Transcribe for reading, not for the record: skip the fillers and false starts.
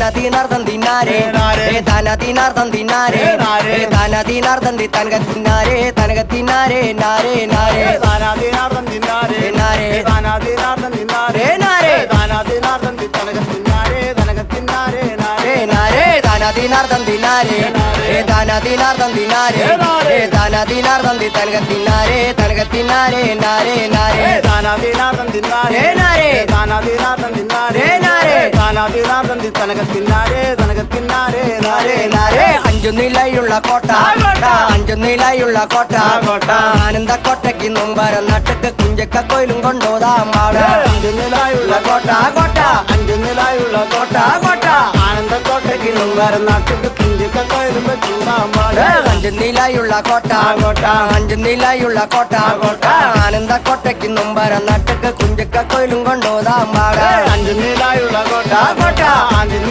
താനതീനാർദ്ദം തിന്നാരേ താനതീനാർദ്ദം തിന്നാരേ താനതീനാർദ്ദം തനകത്തിന്നാരേ തനകത്തിന്നാരേ നാരേ നാരേ താനാതീനാർദ്ദം തിന്നാരേ നാരേ താനാതീനാർദ്ദം തിന്നാരേ നാരേ താനാതീനാർദ്ദം തനകത്തിന്നാരേ തനകത്തിന്നാരേ നാരേ നാരേ താനതീനാർദ്ദം തിന്നാരേ താനതീനാർദ്ദം തിന്നാരേ താനതീനാർദ്ദം തനകത്തിന്നാരേ തനകത്തിന്നാരേ നാരേ നാരേ താനാതീനാർദ്ദം തിന്നാരേ നാരേ താനാതീനാർദ്ദം തിന്നാരേ നാരേ താനാതീനാർദ്ദം തനകത്തിന്നാരേ തനകത്തിന്നാരേ നാരേ നാരേ അഞ്ചു നിലയുള്ള കോട്ട അഞ്ചു നിലയുള്ള കോട്ട ആനന്ദ കോട്ടയ്ക്ക് മുമ്പരം നട്ടക്ക് കുഞ്ചക്ക കോയിലും കൊണ്ടോതാം പാട് അഞ്ചു നിലായുള്ള കോട്ട കോട്ട അഞ്ചു നിലായുള്ള കോട്ട കോട്ട ആനന്ദ കോട്ടയ്ക്ക് മുമ്പരം നാട്ടിട്ട് കുഞ്ചിക്ക കോയിലുമ്പോ ചൂടാമ്പാട് അഞ്ചു നിലയുള്ള കോട്ട അഞ്ചു നിലയുള്ള കോട്ട ആനന്ദ കോട്ടയ്ക്ക് മുമ്പരം നട്ടക്ക് കുഞ്ചക്ക കോയിലും കൊണ്ടോതാം പാട് അഞ്ചു നിലായുള്ള കോട്ട കോട്ട അഞ്ചു